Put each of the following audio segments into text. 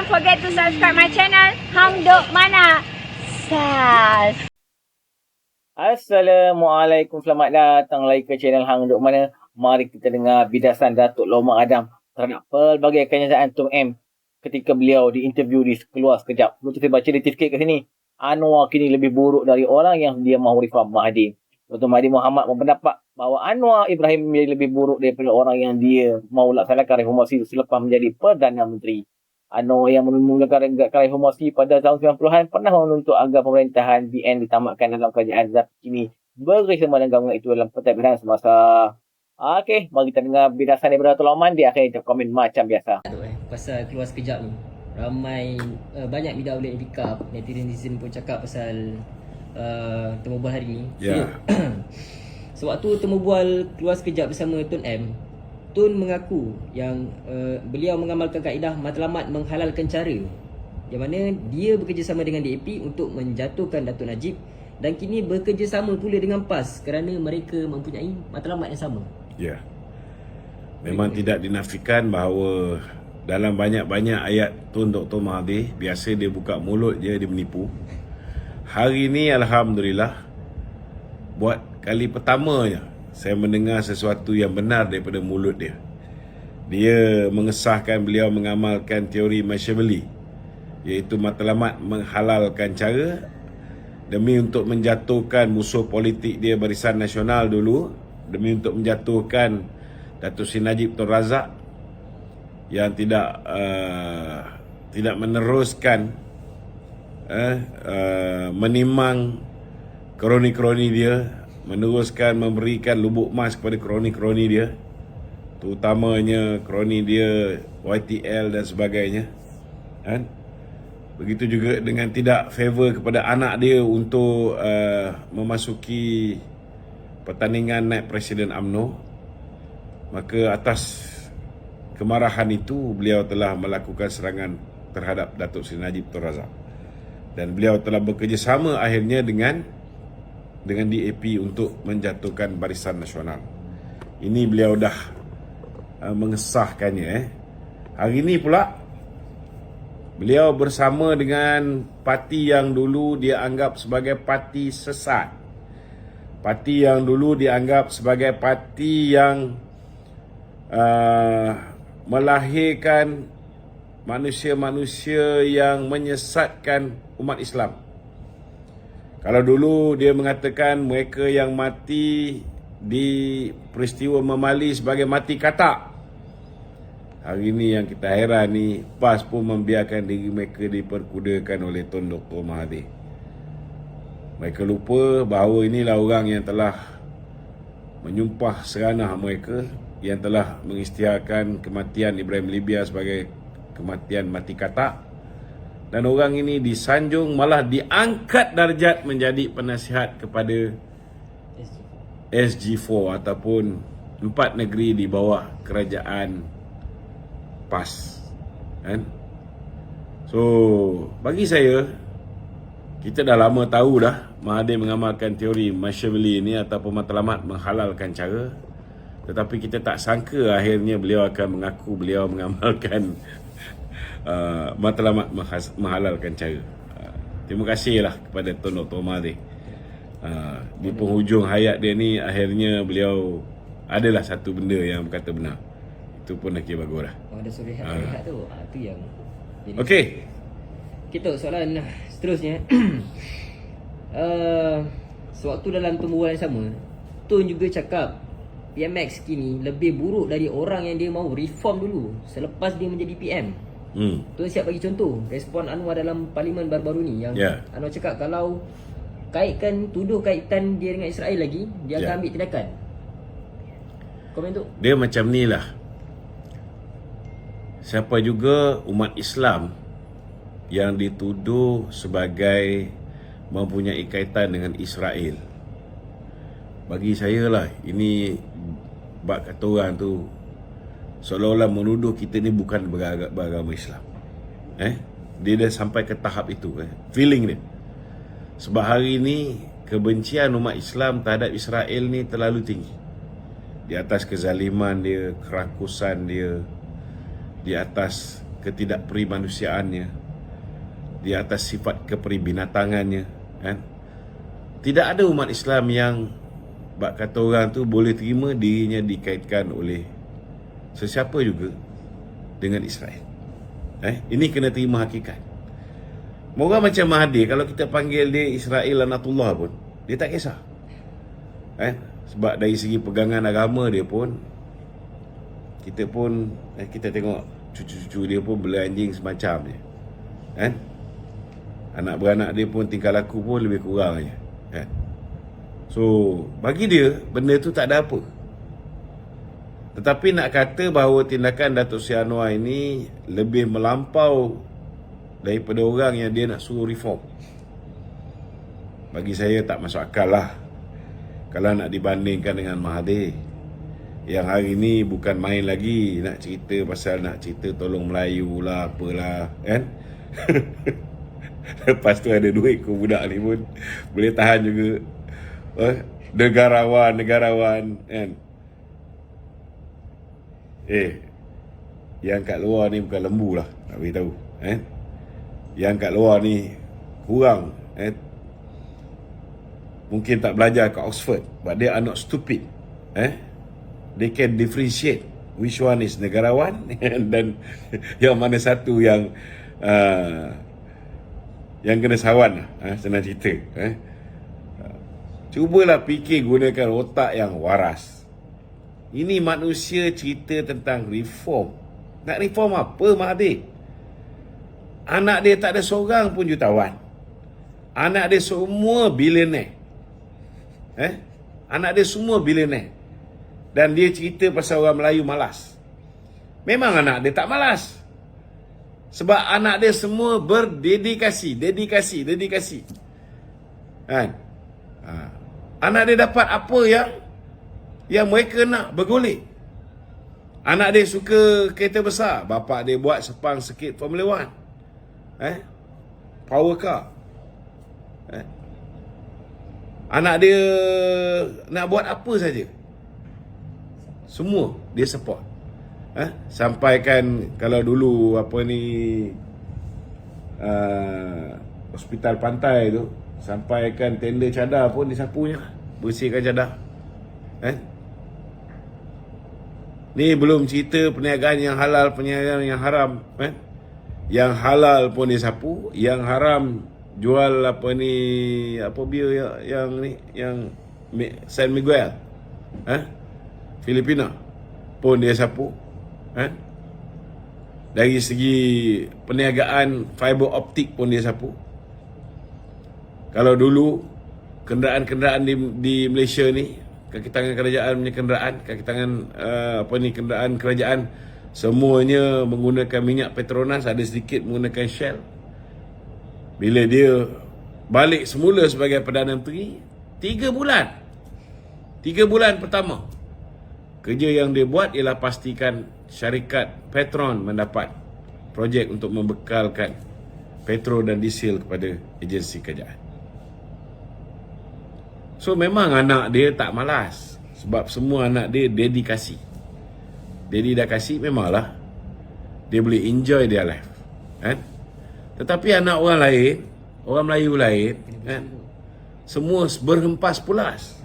forget to subscribe my channel Hang Dok Mana. Sas. Assalamualaikum, selamat datang lagi ke channel Hang Dok Mana. Mari kita dengar bidasan Datuk Lomar Adam terhadap pelbagai kenyataan Tung M ketika beliau diinterview di Keluar Sekejap. Betul saya baca di sikit kat sini. Anwar kini lebih buruk dari orang yang dia mahu reform Mahathir. Dr. Mahathir Mohamad berpendapat bahawa Anwar Ibrahim menjadi lebih buruk daripada orang yang dia mahu laksanakan reformasi selepas menjadi Perdana Menteri. Anwar yang memulakan reformasi pada tahun 90-an pernah menuntut agar pemerintahan BN ditamatkan dalam kerajaan, tetapi kini bersama dengan gabungan itu dalam pentadbiran semasa. Okey, mari kita dengar bidasan daripada Datuk Lomar. Dia akan komen macam biasa. Pasal Keluar Sekejap ni, ramai banyak media outlet yang pick up, netizen pun cakap pasal temu bual hari ni. Sewaktu temu bual Keluar Sekejap bersama Tun M, Tun mengaku yang beliau mengamalkan kaedah matlamat menghalalkan cara, yang mana dia bekerjasama dengan DAP untuk menjatuhkan Datuk Najib dan kini bekerjasama pula dengan PAS kerana mereka mempunyai matlamat yang sama. Ya. Memang tidak dinafikan bahawa dalam banyak-banyak ayat Tun Dr. Mahathir, biasa dia buka mulut je, dia menipu. Hari ini Alhamdulillah, buat kali pertamanya saya mendengar sesuatu yang benar daripada mulut dia. Dia mengesahkan beliau mengamalkan teori Machiavelli, iaitu matlamat menghalalkan cara demi untuk menjatuhkan musuh politik dia Barisan Nasional dulu, demi untuk menjatuhkan Datuk Seri Najib Tun Razak yang tidak meneruskan menimang kroni-kroni dia, meneruskan memberikan lubuk emas kepada kroni-kroni dia, terutamanya kroni dia YTL dan sebagainya, kan? Begitu juga dengan tidak favor kepada anak dia untuk memasuki pertandingan naik Presiden UMNO. Maka atas kemarahan itu, beliau telah melakukan serangan terhadap Datuk Seri Najib Tun Razak. Dan beliau telah bekerjasama akhirnya dengan DAP untuk menjatuhkan Barisan Nasional. Ini beliau dah mengesahkannya. Hari ini pula beliau bersama dengan parti yang dulu dia anggap sebagai parti sesat. Parti yang dulu dianggap sebagai parti yang melahirkan manusia-manusia yang menyesatkan umat Islam. Kalau dulu dia mengatakan mereka yang mati di peristiwa Memali sebagai mati katak, hari ini yang kita heran ni, PAS pun membiarkan diri mereka diperkudakan oleh Tun Dr. Mahathir. Mereka lupa bahawa inilah orang yang telah menyumpah seranah mereka, yang telah mengisytiharkan kematian Ibrahim Libya sebagai kematian mati katak. Dan orang ini disanjung, malah diangkat darjat menjadi penasihat kepada SG4 ataupun 4 negeri di bawah kerajaan PAS, kan? So, bagi saya, kita dah lama tahu dah Mahathir mengamalkan teori Machiavelli ini ataupun matlamat menghalalkan cara. Tetapi kita tak sangka akhirnya beliau akan mengaku beliau mengamalkan matlamat menghalalkan cara. Terima kasihlah kepada Tun Dr. Mahathir. Di penghujung hayat dia ni, akhirnya beliau adalah satu benda yang berkata benar. Itu pun nak kira bagus lah. Ada surehat tu. Tu yang jadi. Okey. Kita soalan seterusnya. Sewaktu dalam pertemuan yang sama, Tun juga cakap PMX kini lebih buruk dari orang yang dia mahu reform dulu selepas dia menjadi PM. Tun siap bagi contoh respon Anwar dalam parlimen baru-baru ni yang Anwar cakap kalau tuduh kaitan dia dengan Israel lagi, dia akan ambil tindakan. Komen tu? Dia macam ni lah. Siapa juga umat Islam yang dituduh sebagai mempunyai kaitan dengan Israel, bagi saya lah, ini bak kata orang tu seolah-olah menuduh kita ni bukan beragama Islam. Dia dah sampai ke tahap itu, feeling dia. Sebab hari ini kebencian umat Islam terhadap Israel ni terlalu tinggi. Di atas kezaliman dia, kerakusan dia, di atas ketidakperimanusiaannya, di atas sifat keperibinatangannya, kan? Tidak ada umat Islam yang bak kata orang tu boleh terima dirinya dikaitkan oleh sesiapa juga dengan Israel. Ini kena terima hakikat. Orang macam Mahathir, kalau kita panggil dia Israel Lanatullah pun, dia tak kisah. Sebab dari segi pegangan agama dia pun, kita tengok cucu-cucu dia pun bela anjing semacam je. Anak beranak dia pun tingkah laku pun lebih kurang je. So, bagi dia, benda tu tak ada apa. Tetapi nak kata bahawa tindakan Datuk Seri Anwar ini lebih melampau daripada orang yang dia nak suruh reform, bagi saya tak masuk akal lah. Kalau nak dibandingkan dengan Mahathir, yang hari ni bukan main lagi nak cerita tolong Melayu lah, apalah, kan? Lepas tu ada 2 ekor budak ni pun boleh tahan juga. Negarawan, kan? Yang kat luar ni bukan lembu lah, nak beritahu. Yang kat luar ni kurang, mungkin tak belajar kat Oxford, but they are not stupid. They can differentiate which one is negarawan dan yang mana satu yang kena sawan lah, senang cerita. Cubalah fikir gunakan otak yang waras. Ini manusia cerita tentang reform. Nak reform apa Mahathir? Anak dia tak ada seorang pun jutawan. Anak dia semua billionaire. Anak dia semua billionaire. Dan dia cerita pasal orang Melayu malas. Memang anak dia tak malas. Sebab anak dia semua berdedikasi. Dedikasi. Kan? Anak dia dapat apa yang mereka nak, bergolek. Anak dia suka kereta besar, bapa dia buat sepang sikit Formula 1. Power car. Anak dia nak buat apa saja, semua dia support. Sampaikan kalau dulu hospital pantai tu, sampaikan tender cadar pun disapunya, bersihkan cadar. Ni belum cerita perniagaan yang halal, perniagaan yang haram. Yang halal pun disapu, yang haram jual bir yang San Miguel, Filipina pun dia sapu. Dari segi perniagaan fiber optik pun dia sapu. Kalau dulu kenderaan-kenderaan di Malaysia ni, kaki tangan kerajaan punya kenderaan, kaki tangan kenderaan kerajaan, semuanya menggunakan minyak Petronas, ada sedikit menggunakan Shell. Bila dia balik semula sebagai Perdana Menteri, 3 bulan pertama, kerja yang dia buat ialah pastikan syarikat Petron mendapat projek untuk membekalkan petrol dan diesel kepada agensi kerajaan. So memang anak dia tak malas, sebab semua anak dia dedikasi. Daddy dah kasih, memanglah dia boleh enjoy their life, kan? Tetapi anak orang lain, orang Melayu lain, kan, semua berhempas pulas.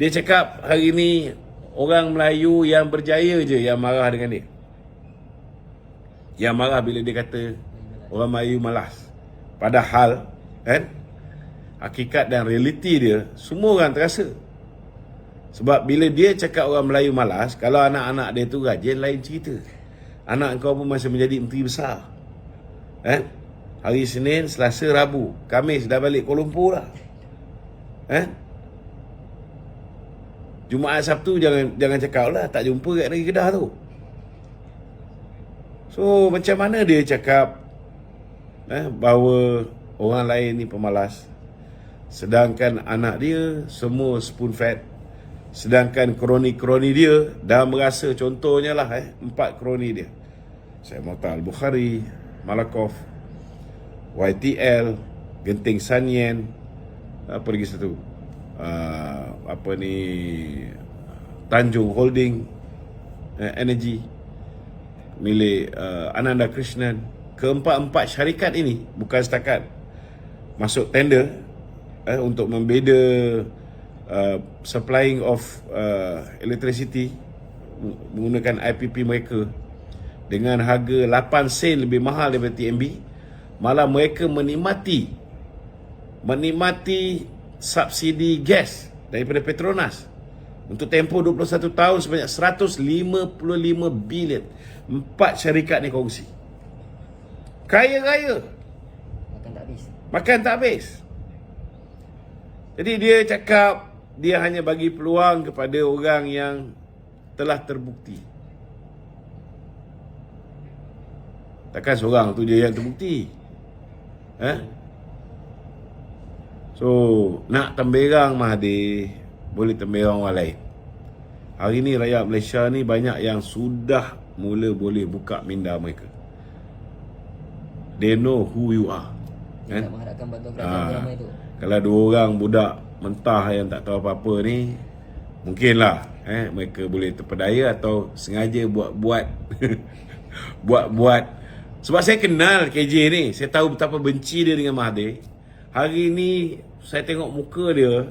Dia cakap hari ni orang Melayu yang berjaya je yang marah dengan dia. Yang marah bila dia kata orang Melayu malas. Padahal, kan, hakikat dan realiti dia, semua orang terasa. Sebab bila dia cakap orang Melayu malas, kalau anak-anak dia tu rajin, lain cerita. Anak kau pun masih menjadi menteri besar. Hari Senin, Selasa, Rabu, Khamis dah balik Kuala Lumpur lah. Jumaat, Sabtu jangan cakap lah tak jumpa kat negeri Kedah tu. So macam mana dia cakap bahawa orang lain ni pemalas, sedangkan anak dia semua spoon fed. Sedangkan kroni-kroni dia dah merasa, contohnya lah 4 kroni dia, Syed Muhtar Al-Bukhari, Malakoff, YTL, Genting Sanyen, apa lagi satu, Tanjung Holding Energy, milik Ananda Krishnan. Keempat-empat syarikat ini bukan setakat masuk tender untuk membeda supplying of electricity menggunakan IPP mereka dengan harga 8 sen lebih mahal daripada TNB, malah mereka menikmati subsidi gas daripada Petronas untuk tempoh 21 tahun sebanyak 155 bilion. 4 syarikat ni kongsi. Kaya raya, makan tak habis. Jadi dia cakap dia hanya bagi peluang kepada orang yang telah terbukti. Takkan seorang tu je yang terbukti. So, nak temberang Mahathir, boleh temberang orang lain. Hari ni rakyat Malaysia ni banyak yang sudah mula boleh buka minda mereka. They know who you are. Nak mengharapkan bantuan kerajaan ramai tu. Kalau 2 orang budak mentah yang tak tahu apa-apa ni, mungkinlah mereka boleh terpedaya atau sengaja buat-buat buat-buat. Sebab saya kenal KJ ni, saya tahu betapa benci dia dengan Mahathir. Hari ni saya tengok muka dia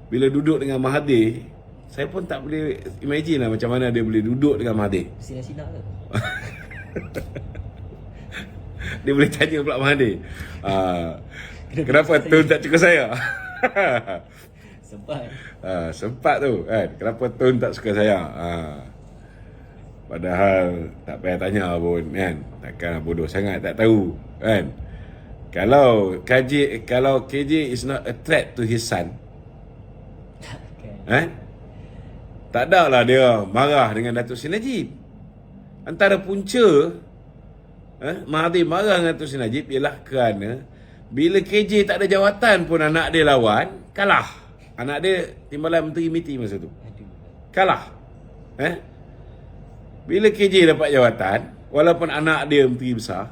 bila duduk dengan Mahathir, saya pun tak boleh imagine lah macam mana dia boleh duduk dengan Mahathir. Sinar-sinar tu. Dia boleh tanya pula Mahathir, kenapa Tun tak suka saya? Sempat tu kan, kenapa Tun tak suka saya? Padahal tak payah tanya pun kan, takkan bodoh sangat tak tahu kan. Kalau KJ is not a threat to his son, tak ada lah dia marah dengan Datuk Seri Najib. Antara punca Mahathir marah dengan Datuk Seri Najib ialah kerana bila KJ tak ada jawatan pun anak dia lawan, kalah. Anak dia timbalan Menteri MITI masa tu, kalah. Bila KJ dapat jawatan, walaupun anak dia menteri besar,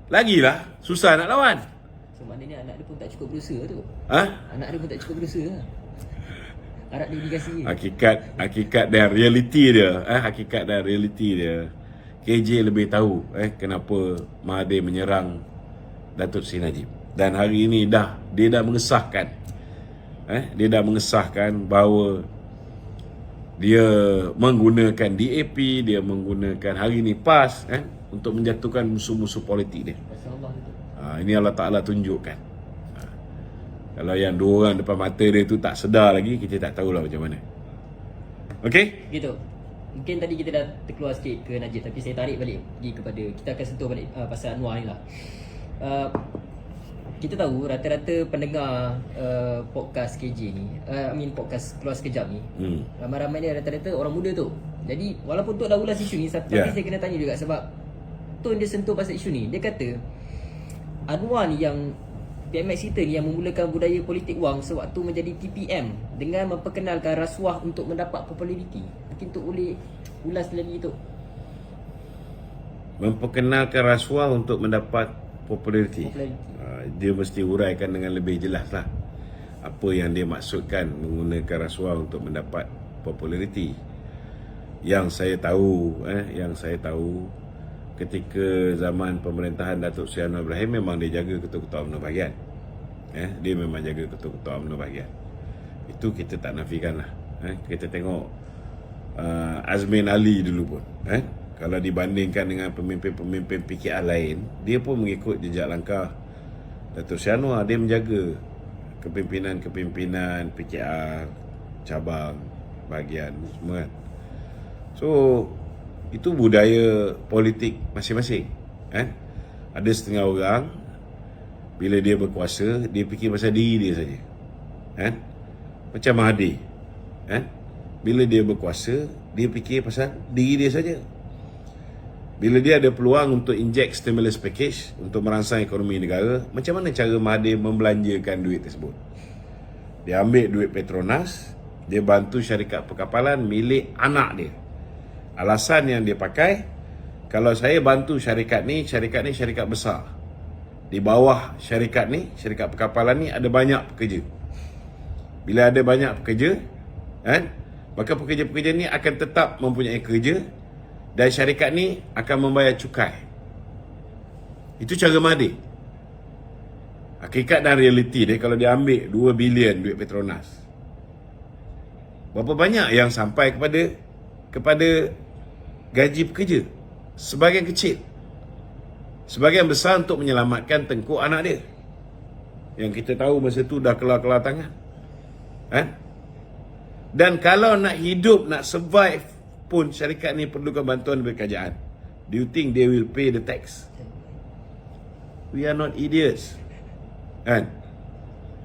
lagilah susah nak lawan. So maknanya anak dia pun tak cukup berusaha tu. Anak dia pun tak cukup berusaha. Harap dia digasi. Hakikat dan realiti dia, hakikat dan realiti dia, KJ lebih tahu kenapa Mahathir menyerang Datuk Seri Najib. Dan hari ini dia dah mengesahkan bahawa dia menggunakan DAP, dia menggunakan hari ini PAS untuk menjatuhkan musuh-musuh politik dia. Ini Allah Ta'ala tunjukkan. Kalau yang 2 orang depan mata dia tu tak sedar lagi, kita tak tahulah macam mana. Okey? Gitu. Mungkin tadi kita dah terkeluar sikit ke Najib, tapi saya tarik balik pergi kepada, kita akan sentuh balik pasal Anwar ni lah. Kita tahu rata-rata pendengar podcast KJ ni, podcast Keluar Sekejap ni, ramai-ramai ni rata-rata orang muda tu. Jadi walaupun Tok dah ulas isu ni, tapi saya kena tanya juga sebab Tok dia sentuh pasal isu ni. Dia kata Anwar ni yang PMX kita ni yang memulakan budaya politik wang sewaktu menjadi TPM dengan memperkenalkan rasuah untuk mendapat populariti. Mungkin Tok boleh ulas lagi Tok. Memperkenalkan rasuah untuk mendapat populariti. Dia mesti uraikan dengan lebih jelas lah apa yang dia maksudkan menggunakan rasuah untuk mendapat populariti. Yang saya tahu ketika zaman pemerintahan Datuk Seri Anwar Ibrahim memang dia jaga ketua-ketua UMNO bahagian. Dia memang jaga ketua-ketua UMNO bahagian. Itu kita tak nafikan lah. Kita tengok Azmin Ali dulu pun, kalau dibandingkan dengan pemimpin-pemimpin PKR lain, dia pun mengikut jejak langkah Datuk Seri Anwar. Dia menjaga kepimpinan PKR cabang bahagian semua. So itu budaya politik masing-masing. Ada setengah orang bila dia berkuasa, dia fikir pasal diri dia saja. Macam Mahathir. Bila dia berkuasa, dia fikir pasal diri dia saja. Bila dia ada peluang untuk inject stimulus package untuk merangsang ekonomi negara, macam mana cara Mahathir membelanjakan duit tersebut? Dia ambil duit Petronas, dia bantu syarikat perkapalan milik anak dia. Alasan yang dia pakai, kalau saya bantu syarikat ni syarikat besar. Di bawah syarikat ni, syarikat perkapalan ni ada banyak pekerja. Bila ada banyak pekerja, maka pekerja-pekerja ni akan tetap mempunyai kerja dan syarikat ni akan membayar cukai. Itu cara Mahathir. Hakikat dan realiti dia, kalau dia ambil 2 bilion duit Petronas, berapa banyak yang sampai kepada gaji pekerja? Sebahagian kecil. Sebahagian besar untuk menyelamatkan tengkuk anak dia, yang kita tahu masa tu dah kelar-kelar tangan. Dan kalau nak hidup, nak survive pun, syarikat ni perlukan bantuan dari kerajaan. Do you think they will pay the tax? We are not idiots.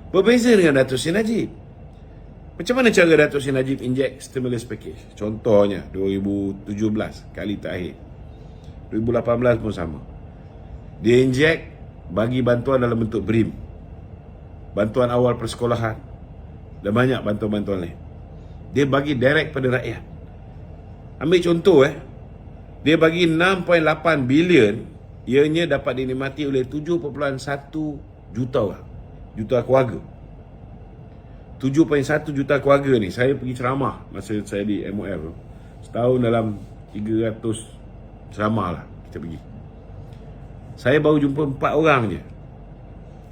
Berbeza dengan Datuk Seri Najib. Macam mana cara Datuk Seri Najib inject stimulus package? Contohnya 2017 kali terakhir, 2018 pun sama. Dia inject, bagi bantuan dalam bentuk BRIM, bantuan awal persekolahan, dan banyak bantuan-bantuan lain. Dia bagi direct pada rakyat. Ambil contoh dia bagi 6.8 bilion, ianya dapat dinikmati oleh 7.1 juta orang, juta keluarga. 7.1 juta keluarga ni, saya pergi ceramah masa saya di MOF tu. Setahun dalam 300 ceramah lah kita pergi. Saya baru jumpa 4 orang je.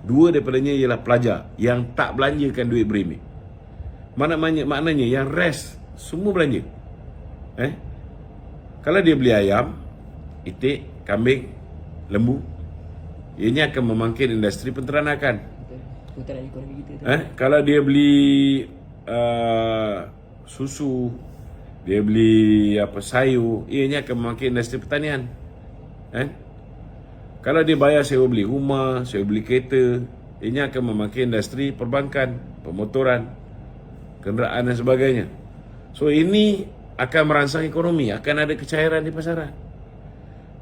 2 daripadanya ialah pelajar yang tak belanjakan duit BRIM ni. Maknanya yang rest semua belanja. Kalau dia beli ayam, itik, kambing, lembu, ianya akan memangkin industri penteranakan. Putaran ekonomi kita tu. Kalau dia beli susu, dia beli sayur, ianya akan memangkin industri pertanian. Kalau dia bayar sewa beli rumah, sewa beli kereta, ianya akan memangkin industri perbankan, pemotoran, kenderaan dan sebagainya. So ini akan merangsang ekonomi, akan ada kecairan di pasaran.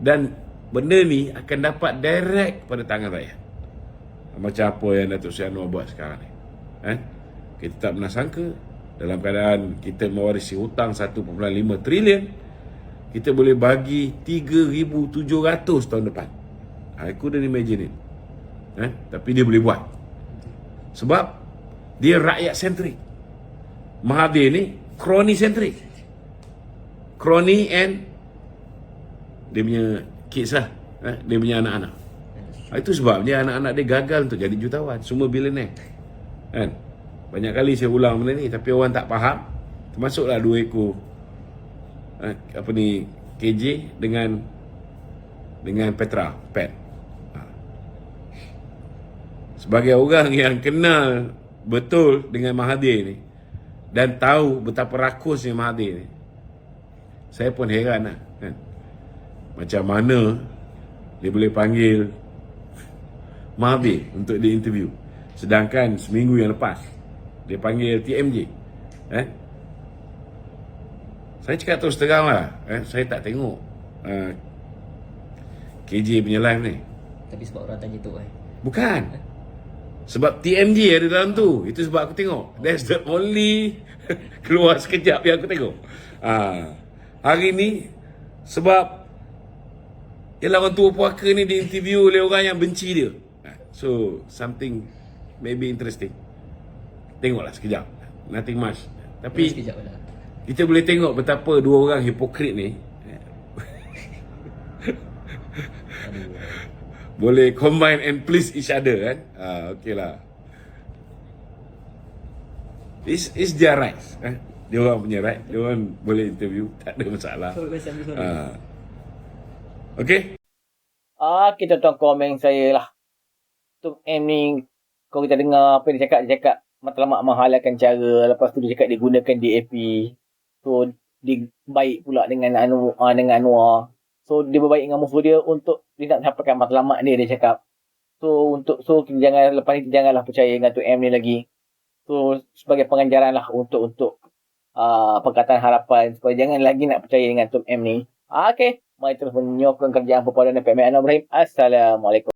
Dan benda ni akan dapat direct pada tangan rakyat. Macam apa yang Datuk Seri Anwar buat sekarang ni. Kita tak pernah sangka, dalam keadaan kita mewarisi hutang 1.5 trilion, kita boleh bagi 3,700 tahun depan. I couldn't imagine it. Tapi dia boleh buat. Sebab dia rakyat sentrik. Mahathir ni kroni sentrik. Kroni and dia punya kids lah, dia punya anak-anak. Itu sebabnya anak-anak dia gagal untuk jadi jutawan. Semua billionaire. Banyak kali saya ulang benda ni, tapi orang tak faham. Termasuklah 2 ekor KJ dengan Petra Pet. Sebagai orang yang kenal betul dengan Mahathir ni dan tahu betapa rakusnya Mahathir ni, saya pun heran lah, macam mana dia boleh panggil Mahathir untuk dia interview, sedangkan seminggu yang lepas dia panggil TMJ. Saya cakap terus terang lah, saya tak tengok KJ punya live ni. Tapi sebab orang tanya tu Bukan, sebab TMJ ada dalam tu. Itu sebab aku tengok. That's the only keluar sekejap yang aku tengok. Hari ni sebab ialah orang tua puaka ni diinterview oleh orang yang benci dia. So something maybe interesting. Tengoklah sekejap. Nothing much. Tapi sekejap lah. kita boleh tengok betapa 2 orang hipokrit ni boleh combine and please each other okay lah. It's their rights. Dia orang punya right. Dia orang boleh interview, tak ada masalah. Okay. Kita tuan komen saya lah. Tum M ni, kalau kita dengar apa dia cakap matlamat menghalalkan cara, lepas tu dia cakap dia gunakan DAP. So dia baik pula dengan Anwar. So dia berbaik dengan musuh dia untuk dia nak sampaikan matlamat dia cakap. So kita lepas ni janganlah percaya dengan Tok M ni lagi. So sebagai pengajaran lah untuk Pakatan Harapan supaya jangan lagi nak percaya dengan Tok M ni. Okay, mari terus menyokong kerjaan perpaduan PMN Anwar Ibrahim. Assalamualaikum.